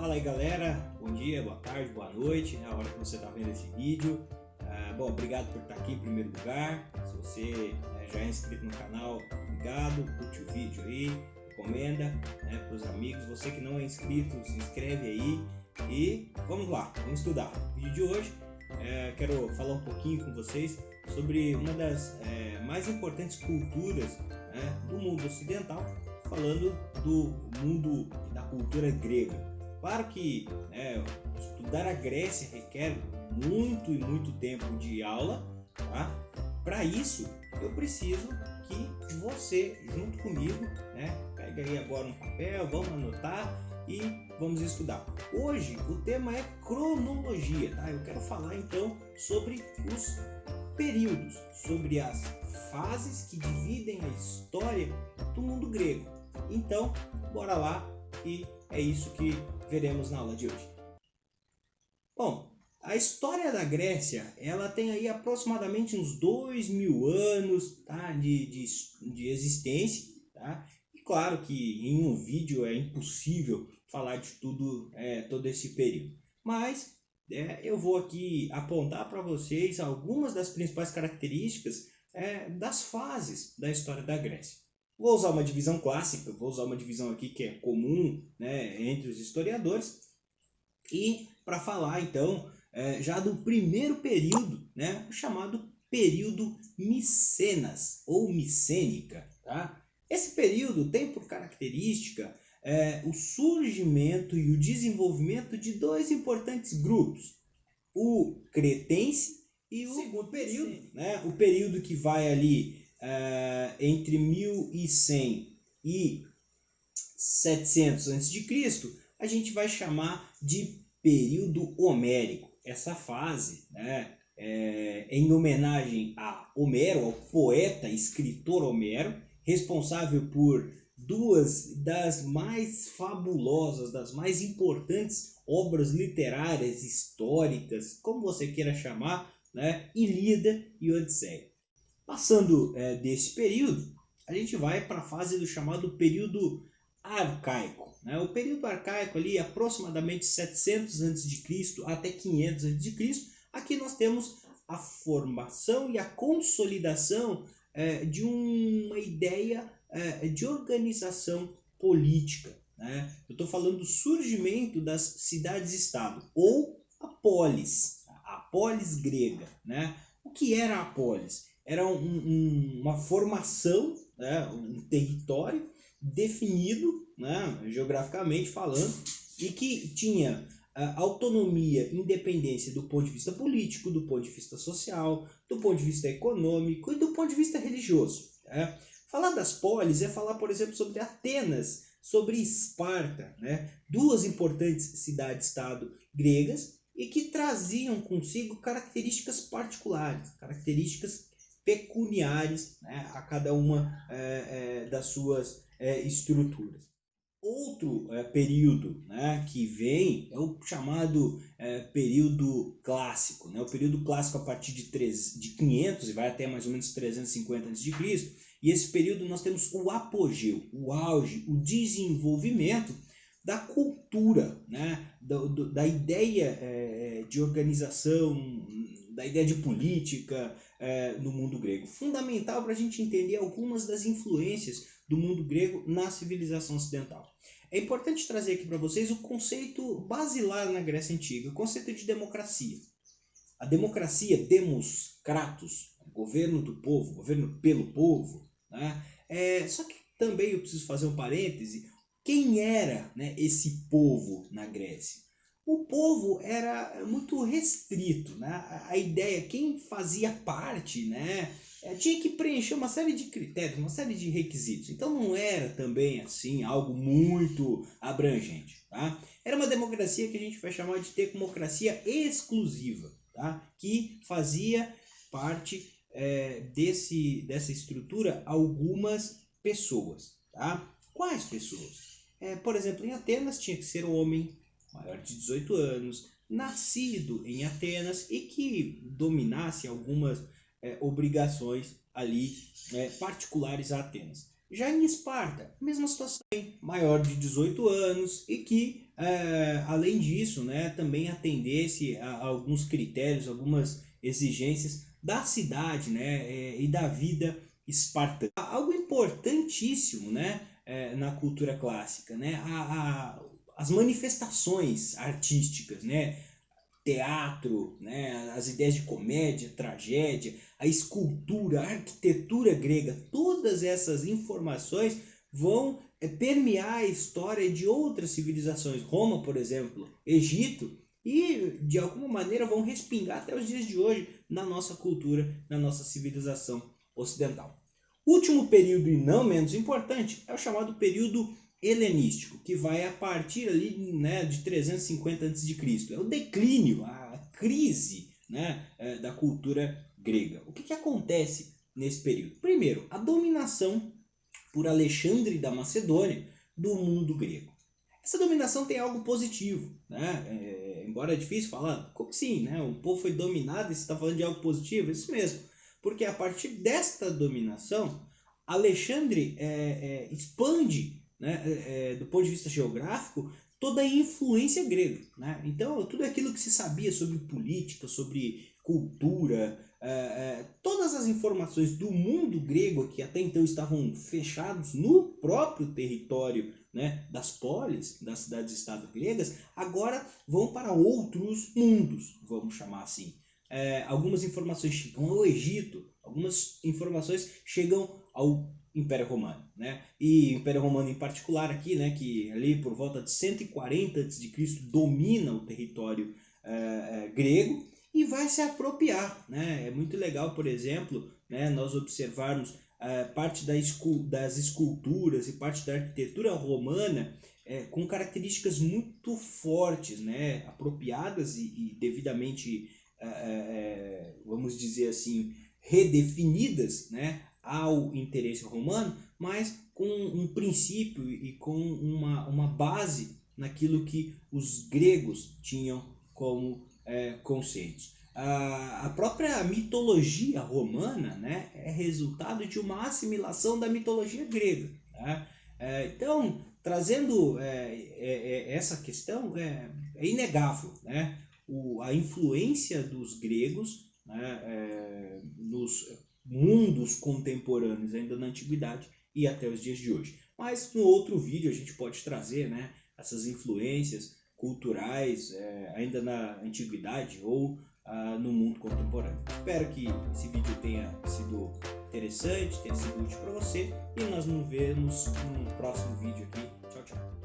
Fala aí galera, bom dia, boa tarde, boa noite, na hora que você está vendo esse vídeo. Bom, obrigado por estar aqui em primeiro lugar. Se você já é inscrito no canal, obrigado, curte o vídeo aí, recomenda para os amigos. Você que não é inscrito, se inscreve aí e vamos lá, vamos estudar. No vídeo de hoje quero falar um pouquinho com vocês sobre uma das mais importantes culturas do mundo ocidental, falando do mundo da cultura grega. Claro que estudar a Grécia requer muito tempo de aula, tá? Para isso eu preciso que você, junto comigo, pega aí agora um papel, vamos anotar e vamos estudar. Hoje o tema é cronologia, tá? Eu quero falar então sobre os períodos, sobre as fases que dividem a história do mundo grego. Então, bora lá e é isso que veremos na aula de hoje. Bom, a história da Grécia, ela tem aí aproximadamente uns 2000 anos, tá, de existência, tá? E claro que em um vídeo é impossível falar de tudo, todo esse período. Mas eu vou aqui apontar para vocês algumas das principais características das fases da história da Grécia. Vou usar uma divisão clássica, vou usar uma divisão aqui que é comum, entre os historiadores. E para falar então já do primeiro período, o chamado período Micenas ou Micênica. Tá? Esse período tem por característica o surgimento e o desenvolvimento de dois importantes grupos, o Cretense e o segundo período, o período que vai ali entre 1100 e 700 a.C., a gente vai chamar de período homérico. Essa fase, em homenagem a Homero, ao poeta e escritor Homero, responsável por duas das mais fabulosas, das mais importantes obras literárias, históricas, como você queira chamar, Ilíada e Odisseia. Passando desse período, a gente vai para a fase do chamado período arcaico. O período arcaico ali, aproximadamente 700 a.C. até 500 a.C., aqui nós temos a formação e a consolidação de uma ideia de organização política. Eu estou falando do surgimento das cidades-estado, ou a polis grega. O que era a polis? Era uma formação, um território definido, geograficamente falando, e que tinha autonomia e independência do ponto de vista político, do ponto de vista social, do ponto de vista econômico e do ponto de vista religioso. Falar das polis é falar, por exemplo, sobre Atenas, sobre Esparta, duas importantes cidades-estado gregas e que traziam consigo características particulares, características peculiares a cada uma das suas estruturas. Outro período que vem é o chamado período clássico. O período clássico a partir de 500 e vai até mais ou menos 350 a.C. E esse período nós temos o apogeu, o auge, o desenvolvimento da cultura, da ideia de organização, da ideia de política no mundo grego. Fundamental para a gente entender algumas das influências do mundo grego na civilização ocidental. É importante trazer aqui para vocês o conceito basilar na Grécia Antiga, o conceito de democracia. A democracia, demos kratos, governo do povo, governo pelo povo. Só que também eu preciso fazer um parêntese. Quem era esse povo na Grécia? O povo era muito restrito. A ideia, quem fazia parte, tinha que preencher uma série de critérios, uma série de requisitos. Então não era também assim algo muito abrangente. Era uma democracia que a gente vai chamar de democracia exclusiva, que fazia parte dessa estrutura algumas pessoas. Quais pessoas? Por exemplo, em Atenas tinha que ser homem maior de 18 anos, nascido em Atenas e que dominasse algumas obrigações ali particulares a Atenas. Já em Esparta, mesma situação, maior de 18 anos e que, além disso, né, também atendesse a alguns critérios, algumas exigências da cidade, né, e da vida espartana. Algo importantíssimo, né, na cultura clássica, né, as manifestações artísticas, né, teatro, né, as ideias de comédia, tragédia, a escultura, a arquitetura grega, todas essas informações vão permear a história de outras civilizações, Roma, por exemplo, Egito, e de alguma maneira vão respingar até os dias de hoje na nossa cultura, na nossa civilização ocidental. O último período, e não menos importante, é o chamado período helenístico, que vai a partir ali, né, de 350 a.C. É o declínio, a crise, né, da cultura grega. O que acontece nesse período? Primeiro, a dominação por Alexandre da Macedônia do mundo grego. Essa dominação tem algo positivo, né? Embora é difícil falar, como sim, né? O povo foi dominado e você está falando de algo positivo? Isso mesmo, porque a partir desta dominação, Alexandre expande, né, do ponto de vista geográfico, toda a influência grega, né? Então, tudo aquilo que se sabia sobre política, sobre cultura, todas as informações do mundo grego que até então estavam fechados no próprio território, né, das polis, das cidades-estado gregas, agora vão para outros mundos, vamos chamar assim. Algumas informações chegam ao Egito, algumas informações chegam ao Império Romano, né? E o Império Romano em particular aqui, né, que ali por volta de 140 a.C. domina o território grego e vai se apropriar, né? É muito legal, por exemplo, né, nós observarmos parte das esculturas e parte da arquitetura romana com características muito fortes, né, apropriadas e devidamente, vamos dizer assim, redefinidas, né, ao interesse romano, mas com um princípio e com uma base naquilo que os gregos tinham como conceitos. A própria mitologia romana, né, é resultado de uma assimilação da mitologia grega. Tá? Então, trazendo essa questão, é inegável, né, a influência dos gregos, né, nos mundos contemporâneos ainda na antiguidade e até os dias de hoje. Mas no outro vídeo a gente pode trazer, né, essas influências culturais ainda na antiguidade ou no mundo contemporâneo. Espero que esse vídeo tenha sido interessante, tenha sido útil para você e nós nos vemos no próximo vídeo aqui. Tchau, tchau.